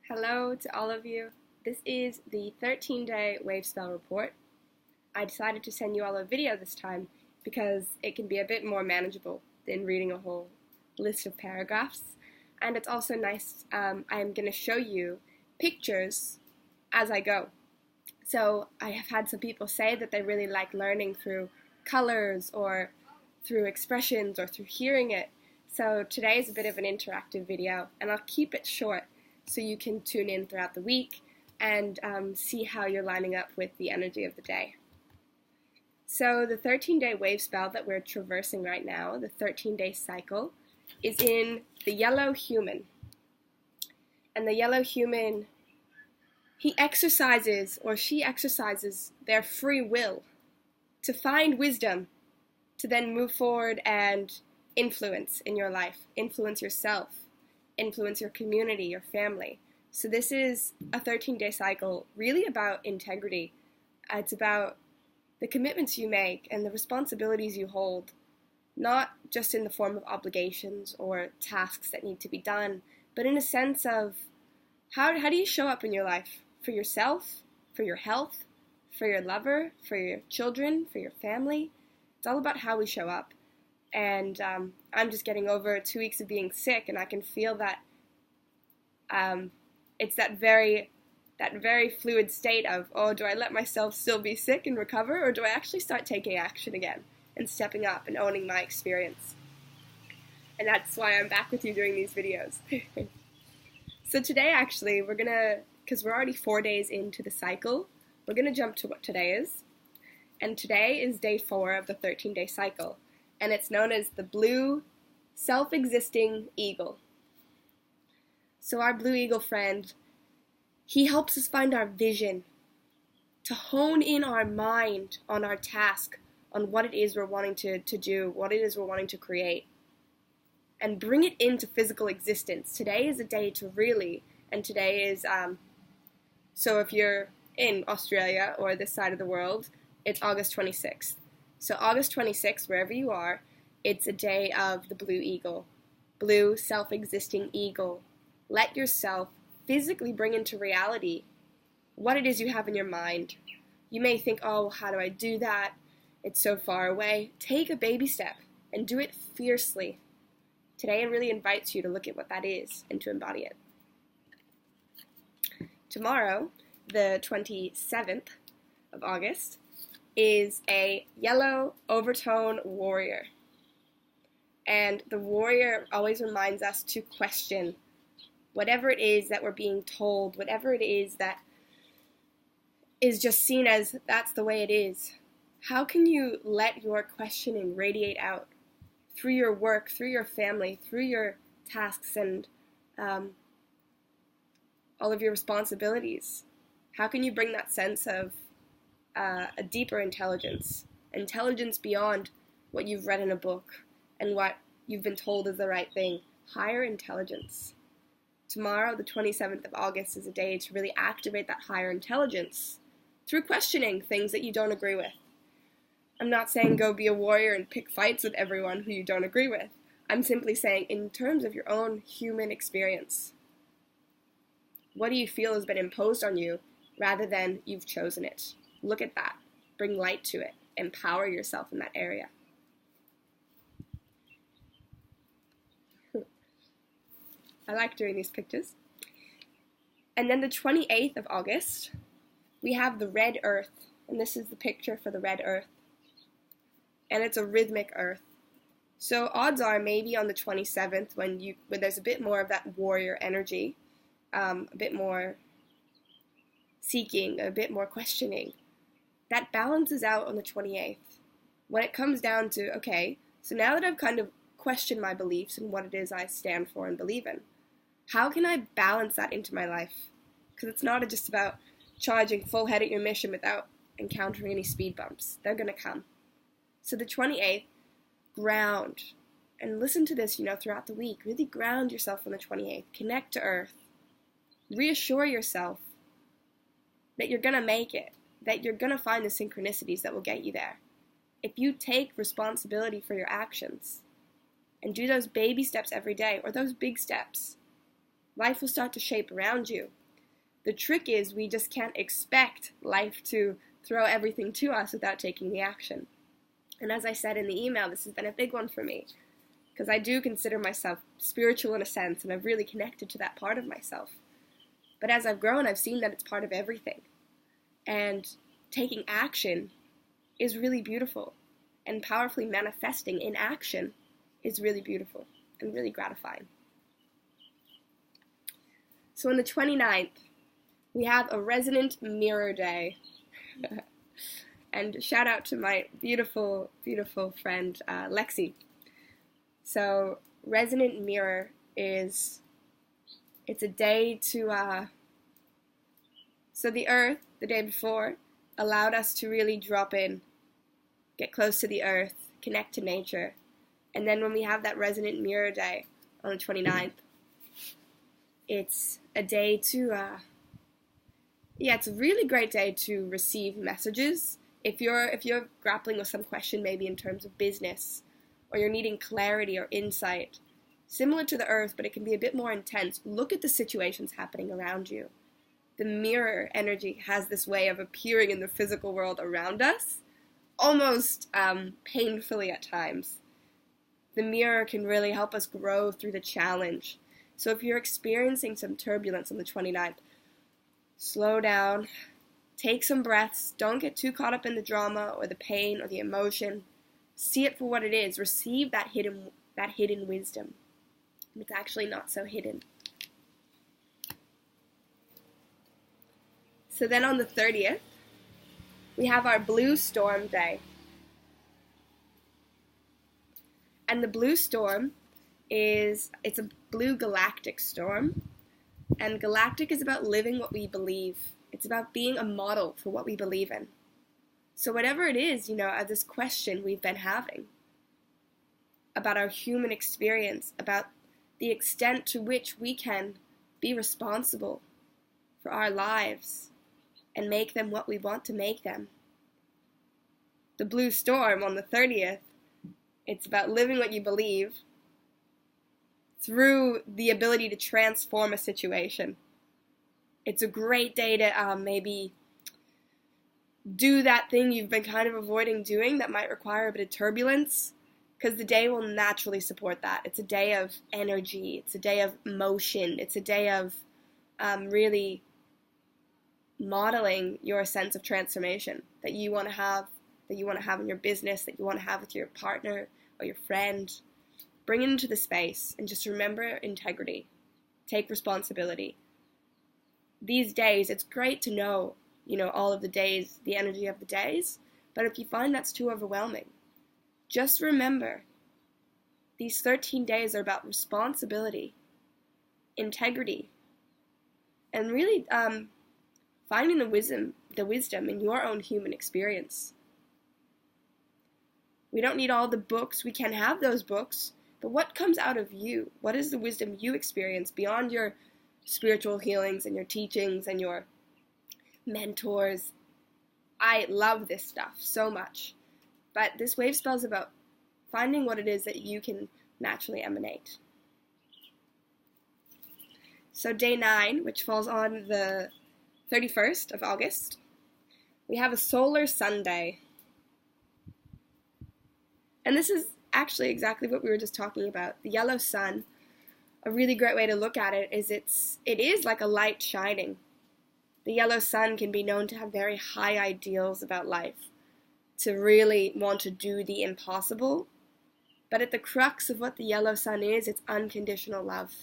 Hello to all of you. This is the 13-day Wavespell report. I decided to send you all a video this time because it can be a bit more manageable than reading a whole list of paragraphs. And it's also nice, I'm going to show you pictures as I go. So I have had some people say that they really like learning through colors or through expressions or through hearing it. So today is a bit of an interactive video, and I'll keep it short so you can tune in throughout the week and see how you're lining up with the energy of the day. So the 13-day wave spell that we're traversing right now, the 13-day cycle, is in the yellow human. And the yellow human, he exercises or she exercises their free will to find wisdom, to then move forward and influence in your life, influence yourself, influence your community, your family. So this is a 13-day cycle really about integrity. It's about the commitments you make and the responsibilities you hold, not just in the form of obligations or tasks that need to be done, but in a sense of how do you show up in your life for yourself, for your health, for your lover, for your children, for your family. It's all about how we show up. And I'm just getting over 2 weeks of being sick, and I can feel that it's that very fluid state of, oh, do I let myself still be sick and recover, or do I actually start taking action again and stepping up and owning my experience? And that's why I'm back with you doing these videos. So today, actually, because we're already 4 days into the cycle, we're going to jump to what today is. And today is day 4 of the 13-day cycle. And it's known as the blue self-existing eagle. So our blue eagle friend, he helps us find our vision, to hone in our mind on our task, on what it is we're wanting to do, what it is we're wanting to create, and bring it into physical existence. Today is a day to really, and today is, so if you're in Australia or this side of the world, it's August 26th. So August 26th, wherever you are, it's a day of the blue eagle, blue self-existing eagle. Let yourself physically bring into reality what it is you have in your mind. You may think, oh, well, how do I do that? It's so far away. Take a baby step and do it fiercely. Today it really invites you to look at what that is and to embody it. Tomorrow, the 27th of August, is a yellow overtone warrior. And the warrior always reminds us to question whatever it is that we're being told, whatever it is that is just seen as that's the way it is. How can you let your questioning radiate out through your work, through your family, through your tasks and all of your responsibilities? How can you bring that sense of a deeper intelligence beyond what you've read in a book and what you've been told is the right thing, higher intelligence? Tomorrow, the 27th of August, is a day to really activate that higher intelligence through questioning things that you don't agree with. I'm not saying go be a warrior and pick fights with everyone who you don't agree with. I'm simply saying in terms of your own human experience, what do you feel has been imposed on you rather than you've chosen it? Look at that. Bring light to it. Empower yourself in that area. I like doing these pictures. And then the 28th of August, we have the red earth. And this is the picture for the red earth. And it's a rhythmic earth. So odds are maybe on the 27th when there's a bit more of that warrior energy, a bit more seeking, a bit more questioning, that balances out on the 28th. When it comes down to, okay, so now that I've kind of questioned my beliefs and what it is I stand for and believe in, how can I balance that into my life? Because it's not just about charging full head at your mission without encountering any speed bumps. They're going to come. So the 28th, ground. And listen to this, throughout the week. Really ground yourself on the 28th. Connect to Earth. Reassure yourself that you're going to make it, that you're going to find the synchronicities that will get you there. If you take responsibility for your actions and do those baby steps every day, or those big steps, Life will start to shape around you. The trick is we just can't expect life to throw everything to us without taking the action. And as I said in the email, this has been a big one for me, because I do consider myself spiritual in a sense, and I've really connected to that part of myself. But as I've grown, I've seen that it's part of everything. And taking action is really beautiful, and powerfully manifesting in action is really beautiful and really gratifying. So on the 29th, we have a Resonant Mirror Day. And shout out to my beautiful, beautiful friend, Lexi. So Resonant Mirror it's a day to, so the Earth, the day before, allowed us to really drop in, get close to the Earth, connect to nature. And then when we have that Resonant Mirror Day on the 29th, it's a day to, it's a really great day to receive messages. If you're grappling with some question, maybe in terms of business, or you're needing clarity or insight, similar to the Earth, but it can be a bit more intense, look at the situations happening around you. The mirror energy has this way of appearing in the physical world around us, almost painfully at times. The mirror can really help us grow through the challenge. So if you're experiencing some turbulence on the 29th, slow down, take some breaths, don't get too caught up in the drama or the pain or the emotion. See it for what it is. Receive that hidden wisdom. It's actually not so hidden. So then on the 30th, we have our Blue Storm Day. And the blue storm it's a blue galactic storm. And galactic is about living what we believe. It's about being a model for what we believe in. So whatever it is, this question we've been having about our human experience, about the extent to which we can be responsible for our lives and make them what we want to make them. The blue storm on the 30th, it's about living what you believe through the ability to transform a situation. It's a great day to maybe do that thing you've been kind of avoiding doing that might require a bit of turbulence, because the day will naturally support that. It's a day of energy. It's a day of motion. It's a day of really modeling your sense of transformation that you want to have, in your business, that you want to have with your partner or your friend. Bring it into the space and just remember integrity. Take responsibility. These days, it's great to know, all of the days, the energy of the days, but if you find that's too overwhelming, just remember, these 13 days are about responsibility, integrity, and really finding the wisdom in your own human experience. We don't need all the books. We can have those books, but what comes out of you? What is the wisdom you experience beyond your spiritual healings and your teachings and your mentors? I love this stuff so much. But this Wavespell is about finding what it is that you can naturally emanate. So day 9, which falls on the 31st of August, we have a solar Sunday. And this is actually exactly what we were just talking about. The yellow sun, a really great way to look at it is it is like a light shining. The yellow sun can be known to have very high ideals about life, to really want to do the impossible. But at the crux of what the yellow sun is, it's unconditional love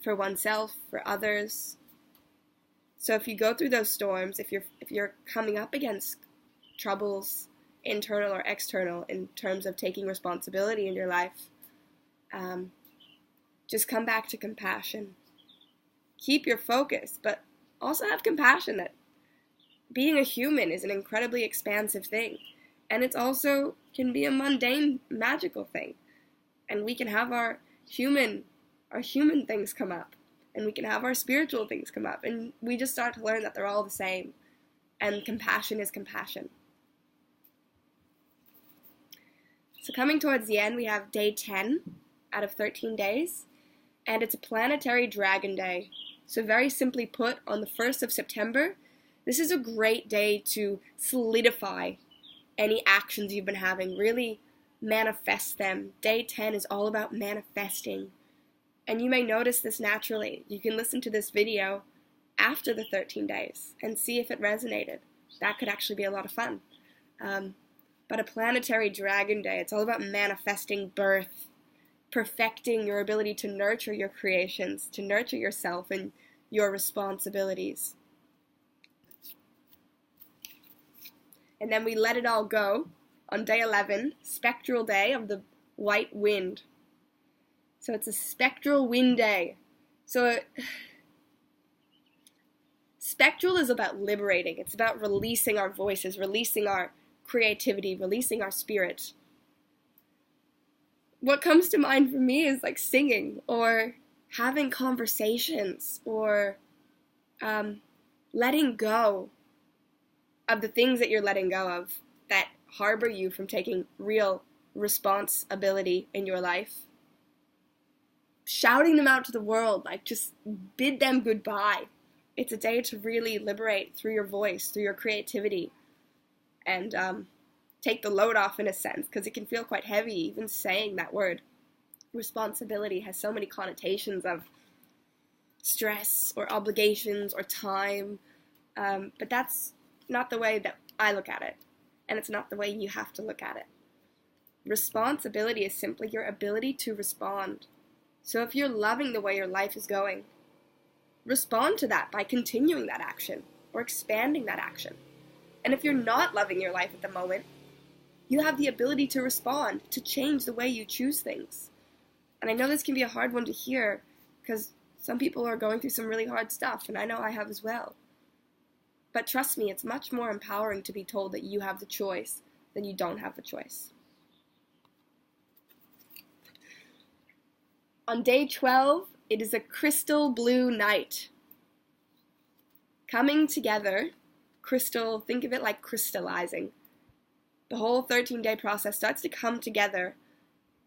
for oneself, for others. So if you go through those storms, if you're coming up against troubles, internal or external, in terms of taking responsibility in your life, just come back to compassion. Keep your focus, but also have compassion that being a human is an incredibly expansive thing. And it's also can be a mundane, magical thing. And we can have our human things come up. And we can have our spiritual things come up. And we just start to learn that they're all the same. And compassion is compassion. So coming towards the end, we have day 10 out of 13 days. and it's a Planetary Dragon Day. So very simply put, on the 1st of September, this is a great day to solidify any actions you've been having, really manifest them. Day 10 is all about manifesting. And you may notice this naturally. You can listen to this video after the 13 days and see if it resonated. That could actually be a lot of fun. But a Planetary Dragon Day, it's all about manifesting birth, perfecting your ability to nurture your creations, to nurture yourself and your responsibilities. And then we let it all go on day 11, Spectral Day of the White Wind. So it's a Spectral Wind Day. So Spectral is about liberating. It's about releasing our voices, releasing our creativity, releasing our spirit. What comes to mind for me is like singing or having conversations or letting go of the things that you're letting go of that harbor you from taking real responsibility in your life. Shouting them out to the world, like just bid them goodbye. It's a day to really liberate through your voice, through your creativity, and take the load off in a sense, because it can feel quite heavy even saying that word. Responsibility has so many connotations of stress or obligations or time, but that's not the way that I look at it, and it's not the way you have to look at it. Responsibility is simply your ability to respond. So if you're loving the way your life is going, respond to that by continuing that action or expanding that action. And if you're not loving your life at the moment, you have the ability to respond, to change the way you choose things. And I know this can be a hard one to hear because some people are going through some really hard stuff, and I know I have as well. But trust me, it's much more empowering to be told that you have the choice than you don't have the choice. On day 12, it is a crystal blue night. Coming together, crystal, think of it like crystallizing. The whole 13-day process starts to come together,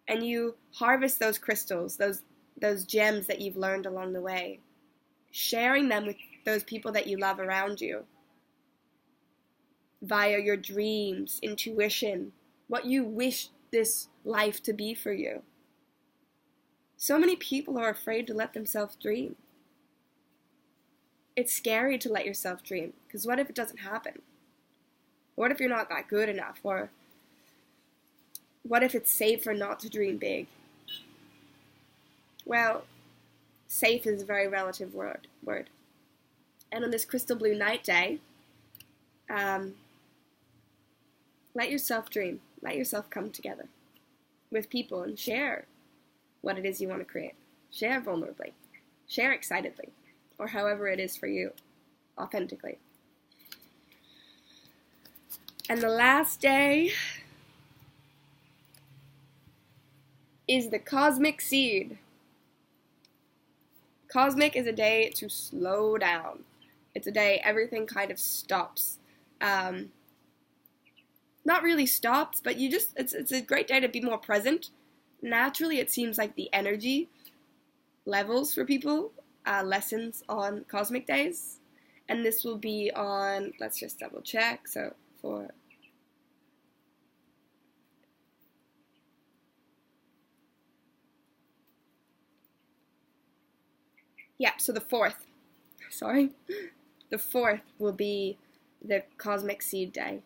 and you harvest those crystals, those gems that you've learned along the way, sharing them with those people that you love around you, via your dreams, intuition, what you wish this life to be for you. So many people are afraid to let themselves dream. It's scary to let yourself dream, because what if it doesn't happen? What if you're not that good enough? Or what if it's safer not to dream big? Well, safe is a very relative word. And on this crystal blue night day, let yourself dream. Let yourself come together with people and share what it is you want to create. Share vulnerably. Share excitedly. Or however it is for you, authentically. And the last day is the Cosmic Seed. Cosmic is a day to slow down. It's a day everything kind of stops. Not really stops, but it's a great day to be more present. Naturally, it seems like the energy levels for people lessens on cosmic days, and this will be on, let's just double check, so for so the 4th, the 4th will be the Cosmic Seed Day.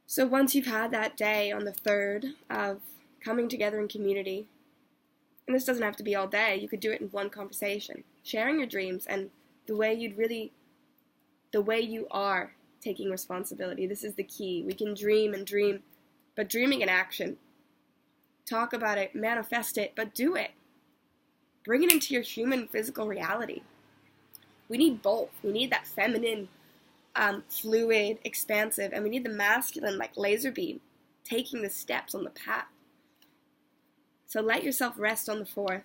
So once you've had that day on the 3rd of coming together in community, and this doesn't have to be all day, you could do it in one conversation, sharing your dreams and the way you are taking responsibility. This is the key. We can dream and dream, but dreaming in action. Talk about it, manifest it, but do it. Bring it into your human physical reality. We need both. We need that feminine, fluid, expansive, and we need the masculine, like laser beam, taking the steps on the path. So let yourself rest on the 4th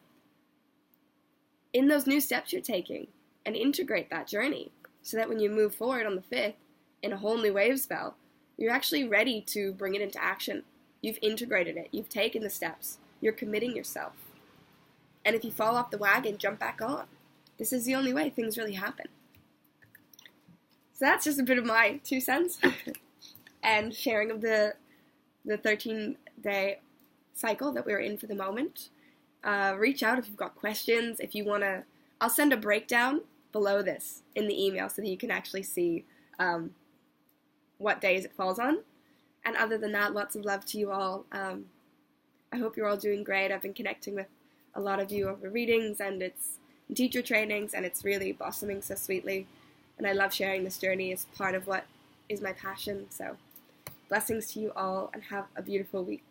in those new steps you're taking and integrate that journey so that when you move forward on the 5th in a whole new Wavespell, you're actually ready to bring it into action. You've integrated it. You've taken the steps. You're committing yourself. And if you fall off the wagon, jump back on. This is the only way things really happen. So that's just a bit of my 2 cents and sharing of the 13-day cycle that we're in for the moment. Reach out if you've got questions. If you want to, I'll send a breakdown below this in the email so that you can actually see what days it falls on. And other than that, lots of love to you all. I hope you're all doing great. I've been connecting with a lot of you over readings and teacher trainings, and it's really blossoming so sweetly. And I love sharing this journey as part of what is my passion. So blessings to you all, and have a beautiful week.